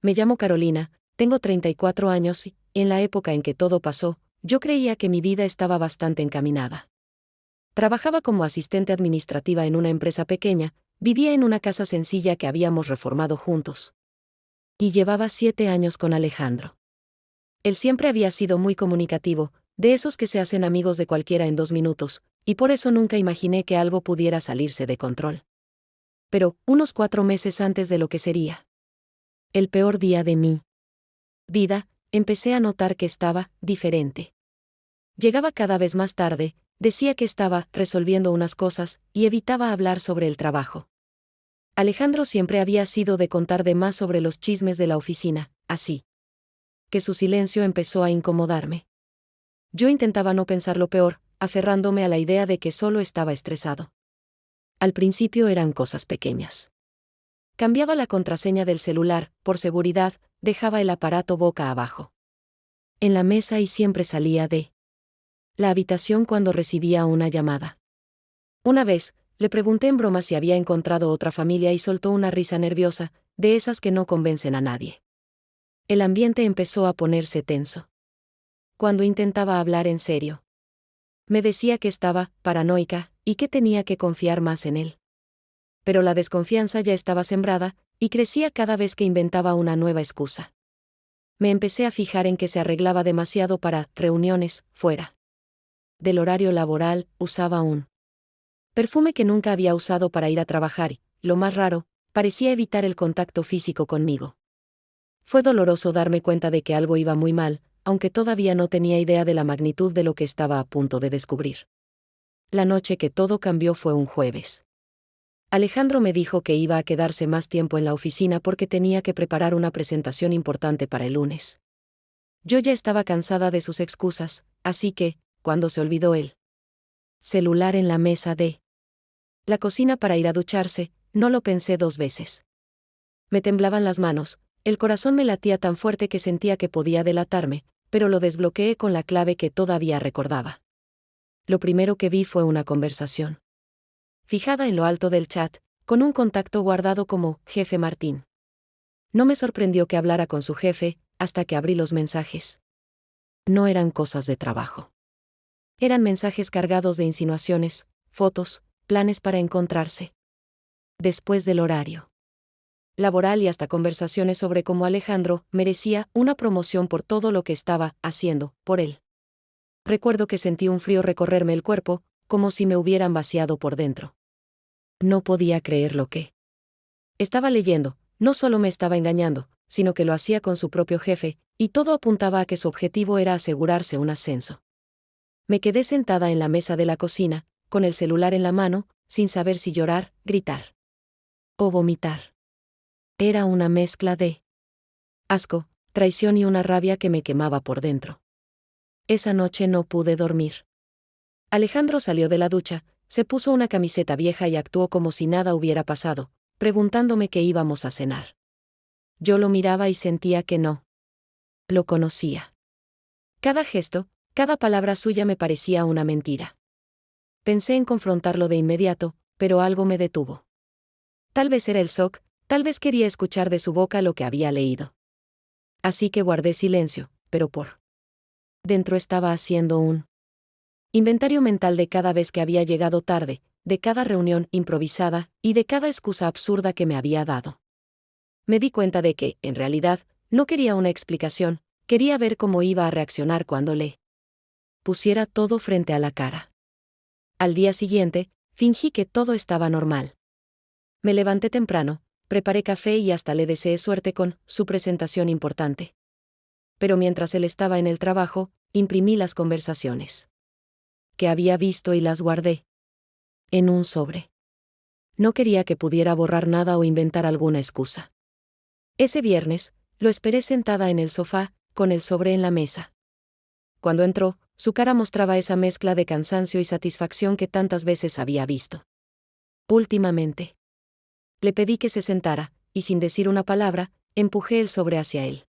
Me llamo Carolina, tengo 34 años y, en la época en que todo pasó, yo creía que mi vida estaba bastante encaminada. Trabajaba como asistente administrativa en una empresa pequeña, vivía en una casa sencilla que habíamos reformado juntos. Y llevaba 7 años con Alejandro. Él siempre había sido muy comunicativo, de esos que se hacen amigos de cualquiera en 2 minutos, y por eso nunca imaginé que algo pudiera salirse de control. Pero, unos 4 meses antes de lo que sería el peor día de mi vida, empecé a notar que estaba diferente. Llegaba cada vez más tarde, decía que estaba resolviendo unas cosas, y evitaba hablar sobre el trabajo. Alejandro siempre había sido de contar de más sobre los chismes de la oficina, así que su silencio empezó a incomodarme. Yo intentaba no pensar lo peor, aferrándome a la idea de que solo estaba estresado. Al principio eran cosas pequeñas. Cambiaba la contraseña del celular, por seguridad, dejaba el aparato boca abajo en la mesa y siempre salía de la habitación cuando recibía una llamada. Una vez, le pregunté en broma si había encontrado otra familia y soltó una risa nerviosa, de esas que no convencen a nadie. El ambiente empezó a ponerse tenso. Cuando intentaba hablar en serio, me decía que estaba paranoica y que tenía que confiar más en él. Pero la desconfianza ya estaba sembrada, y crecía cada vez que inventaba una nueva excusa. Me empecé a fijar en que se arreglaba demasiado para reuniones, fuera del horario laboral, usaba un perfume que nunca había usado para ir a trabajar y, lo más raro, parecía evitar el contacto físico conmigo. Fue doloroso darme cuenta de que algo iba muy mal, aunque todavía no tenía idea de la magnitud de lo que estaba a punto de descubrir. La noche que todo cambió fue un jueves. Alejandro me dijo que iba a quedarse más tiempo en la oficina porque tenía que preparar una presentación importante para el lunes. Yo ya estaba cansada de sus excusas, así que, cuando se olvidó el celular en la mesa de la cocina para ir a ducharse, no lo pensé 2 veces. Me temblaban las manos, el corazón me latía tan fuerte que sentía que podía delatarme, pero lo desbloqueé con la clave que todavía recordaba. Lo primero que vi fue una conversación fijada en lo alto del chat, con un contacto guardado como Jefe Martín. No me sorprendió que hablara con su jefe, hasta que abrí los mensajes. No eran cosas de trabajo. Eran mensajes cargados de insinuaciones, fotos, planes para encontrarse después del horario laboral y hasta conversaciones sobre cómo Alejandro merecía una promoción por todo lo que estaba haciendo por él. Recuerdo que sentí un frío recorrerme el cuerpo, como si me hubieran vaciado por dentro. No podía creer lo que estaba leyendo, no solo me estaba engañando, sino que lo hacía con su propio jefe, y todo apuntaba a que su objetivo era asegurarse un ascenso. Me quedé sentada en la mesa de la cocina, con el celular en la mano, sin saber si llorar, gritar o vomitar. Era una mezcla de asco, traición y una rabia que me quemaba por dentro. Esa noche no pude dormir. Alejandro salió de la ducha, se puso una camiseta vieja y actuó como si nada hubiera pasado, preguntándome qué íbamos a cenar. Yo lo miraba y sentía que no lo conocía. Cada gesto, cada palabra suya me parecía una mentira. Pensé en confrontarlo de inmediato, pero algo me detuvo. Tal vez era el shock, tal vez quería escuchar de su boca lo que había leído. Así que guardé silencio, pero por dentro estaba haciendo un inventario mental de cada vez que había llegado tarde, de cada reunión improvisada y de cada excusa absurda que me había dado. Me di cuenta de que, en realidad, no quería una explicación, quería ver cómo iba a reaccionar cuando le pusiera todo frente a la cara. Al día siguiente, fingí que todo estaba normal. Me levanté temprano, preparé café y hasta le deseé suerte con su presentación importante. Pero mientras él estaba en el trabajo, imprimí las conversaciones que había visto y las guardé en un sobre. No quería que pudiera borrar nada o inventar alguna excusa. Ese viernes, lo esperé sentada en el sofá, con el sobre en la mesa. Cuando entró, su cara mostraba esa mezcla de cansancio y satisfacción que tantas veces había visto últimamente. Le pedí que se sentara, y sin decir una palabra, empujé el sobre hacia él.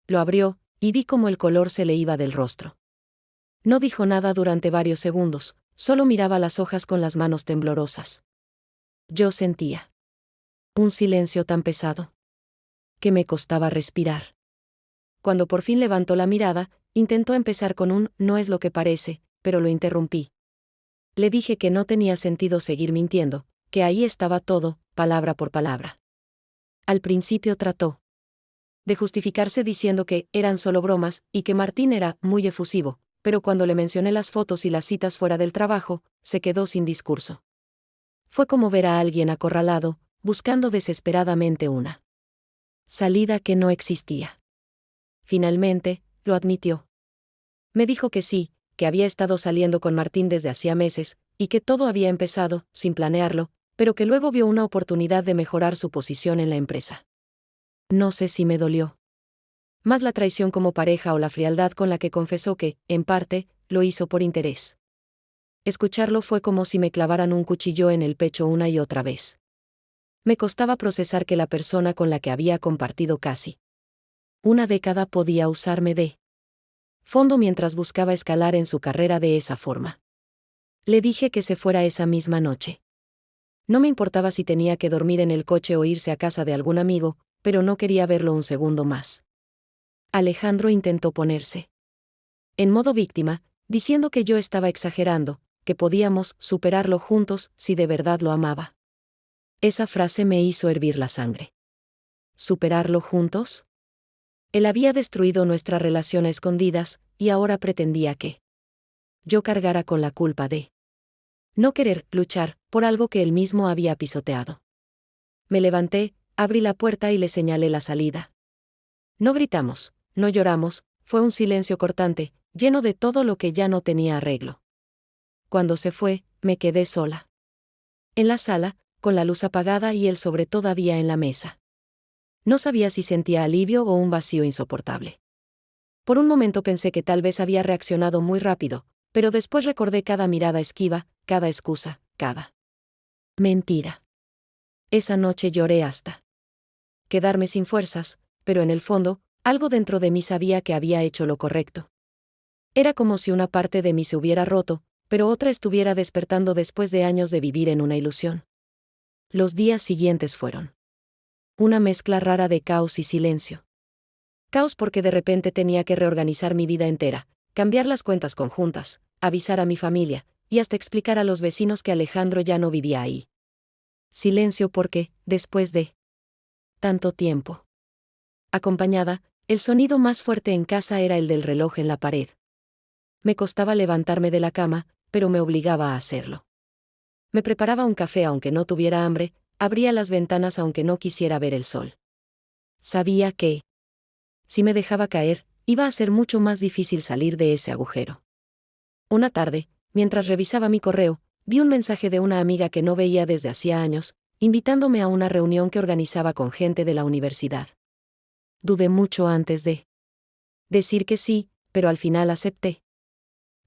Lo abrió, y vi cómo el color se le iba del rostro. No dijo nada durante varios segundos, solo miraba las hojas con las manos temblorosas. Yo sentía un silencio tan pesado que me costaba respirar. Cuando por fin levantó la mirada, intentó empezar con un «no es lo que parece», pero lo interrumpí. Le dije que no tenía sentido seguir mintiendo, que ahí estaba todo, palabra por palabra. Al principio trató de justificarse diciendo que eran solo bromas y que Martín era muy efusivo, pero cuando le mencioné las fotos y las citas fuera del trabajo, se quedó sin discurso. Fue como ver a alguien acorralado, buscando desesperadamente una salida que no existía. Finalmente, lo admitió. Me dijo que sí, que había estado saliendo con Martín desde hacía meses, y que todo había empezado, sin planearlo, pero que luego vio una oportunidad de mejorar su posición en la empresa. No sé si me dolió más la traición como pareja o la frialdad con la que confesó que, en parte, lo hizo por interés. Escucharlo fue como si me clavaran un cuchillo en el pecho una y otra vez. Me costaba procesar que la persona con la que había compartido casi una década podía usarme de fondo mientras buscaba escalar en su carrera de esa forma. Le dije que se fuera esa misma noche. No me importaba si tenía que dormir en el coche o irse a casa de algún amigo, pero no quería verlo un segundo más. Alejandro intentó ponerse en modo víctima, diciendo que yo estaba exagerando, que podíamos superarlo juntos si de verdad lo amaba. Esa frase me hizo hervir la sangre. ¿Superarlo juntos? Él había destruido nuestra relación a escondidas, y ahora pretendía que yo cargara con la culpa de no querer luchar por algo que él mismo había pisoteado. Me levanté, abrí la puerta y le señalé la salida. No gritamos, no lloramos, fue un silencio cortante, lleno de todo lo que ya no tenía arreglo. Cuando se fue, me quedé sola. En la sala, con la luz apagada y él sobre todavía en la mesa. No sabía si sentía alivio o un vacío insoportable. Por un momento pensé que tal vez había reaccionado muy rápido, pero después recordé cada mirada esquiva, cada excusa, cada mentira. Esa noche lloré hasta quedarme sin fuerzas, pero en el fondo, algo dentro de mí sabía que había hecho lo correcto. Era como si una parte de mí se hubiera roto, pero otra estuviera despertando después de años de vivir en una ilusión. Los días siguientes fueron una mezcla rara de caos y silencio. Caos porque de repente tenía que reorganizar mi vida entera, cambiar las cuentas conjuntas, avisar a mi familia, y hasta explicar a los vecinos que Alejandro ya no vivía ahí. Silencio porque, después de tanto tiempo acompañada, el sonido más fuerte en casa era el del reloj en la pared. Me costaba levantarme de la cama, pero me obligaba a hacerlo. Me preparaba un café aunque no tuviera hambre, abría las ventanas aunque no quisiera ver el sol. Sabía que, si me dejaba caer, iba a ser mucho más difícil salir de ese agujero. Una tarde, mientras revisaba mi correo, vi un mensaje de una amiga que no veía desde hacía años, invitándome a una reunión que organizaba con gente de la universidad. Dudé mucho antes de decir que sí, pero al final acepté.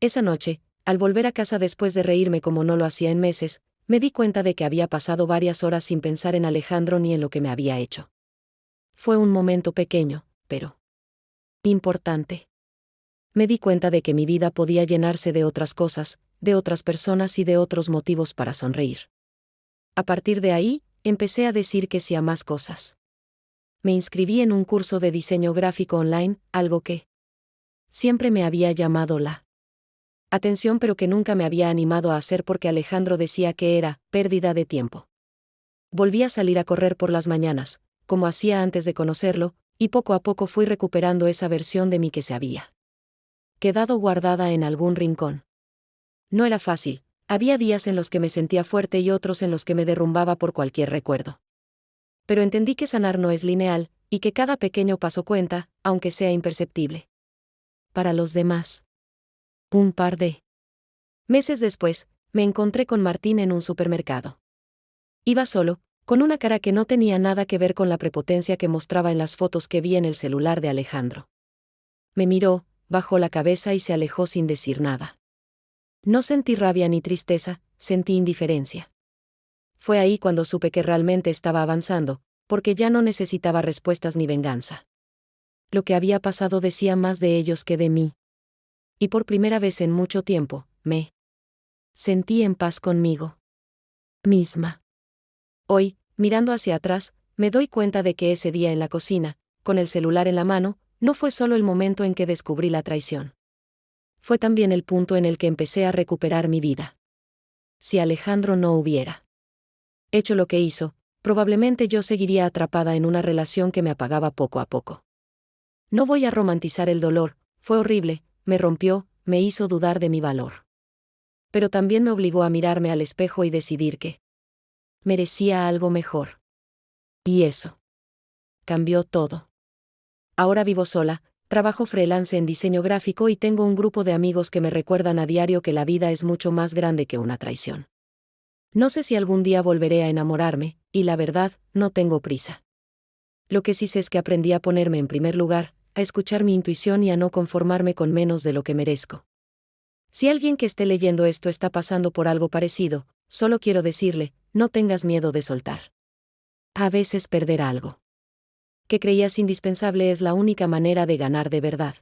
Esa noche, al volver a casa después de reírme como no lo hacía en meses, me di cuenta de que había pasado varias horas sin pensar en Alejandro ni en lo que me había hecho. Fue un momento pequeño, pero importante. Me di cuenta de que mi vida podía llenarse de otras cosas, de otras personas y de otros motivos para sonreír. A partir de ahí, empecé a decir que sí a más cosas. Me inscribí en un curso de diseño gráfico online, algo que siempre me había llamado la atención pero que nunca me había animado a hacer porque Alejandro decía que era pérdida de tiempo. Volví a salir a correr por las mañanas, como hacía antes de conocerlo, y poco a poco fui recuperando esa versión de mí que se había quedado guardada en algún rincón. No era fácil, había días en los que me sentía fuerte y otros en los que me derrumbaba por cualquier recuerdo. Pero entendí que sanar no es lineal, y que cada pequeño paso cuenta, aunque sea imperceptible. Para los demás. Un par de meses después, me encontré con Martín en un supermercado. Iba solo, con una cara que no tenía nada que ver con la prepotencia que mostraba en las fotos que vi en el celular de Alejandro. Me miró, bajó la cabeza y se alejó sin decir nada. No sentí rabia ni tristeza, sentí indiferencia. Fue ahí cuando supe que realmente estaba avanzando, porque ya no necesitaba respuestas ni venganza. Lo que había pasado decía más de ellos que de mí. Y por primera vez en mucho tiempo, me sentí en paz conmigo misma. Hoy, mirando hacia atrás, Me doy cuenta de que ese día en la cocina, con el celular en la mano, no fue solo el momento en que descubrí la traición. Fue también el punto en el que empecé a recuperar mi vida. Si Alejandro no hubiera hecho lo que hizo, probablemente yo seguiría atrapada en una relación que me apagaba poco a poco. No voy a romantizar el dolor, fue horrible, me rompió, me hizo dudar de mi valor. Pero también me obligó a mirarme al espejo y decidir que merecía algo mejor. Y eso cambió todo. Ahora vivo sola, trabajo freelance en diseño gráfico y tengo un grupo de amigos que me recuerdan a diario que la vida es mucho más grande que una traición. No sé si algún día volveré a enamorarme, y la verdad, no tengo prisa. Lo que sí sé es que aprendí a ponerme en primer lugar, a escuchar mi intuición y a no conformarme con menos de lo que merezco. Si alguien que esté leyendo esto está pasando por algo parecido, solo quiero decirle, no tengas miedo de soltar. A veces perder algo que creías indispensable es la única manera de ganar de verdad.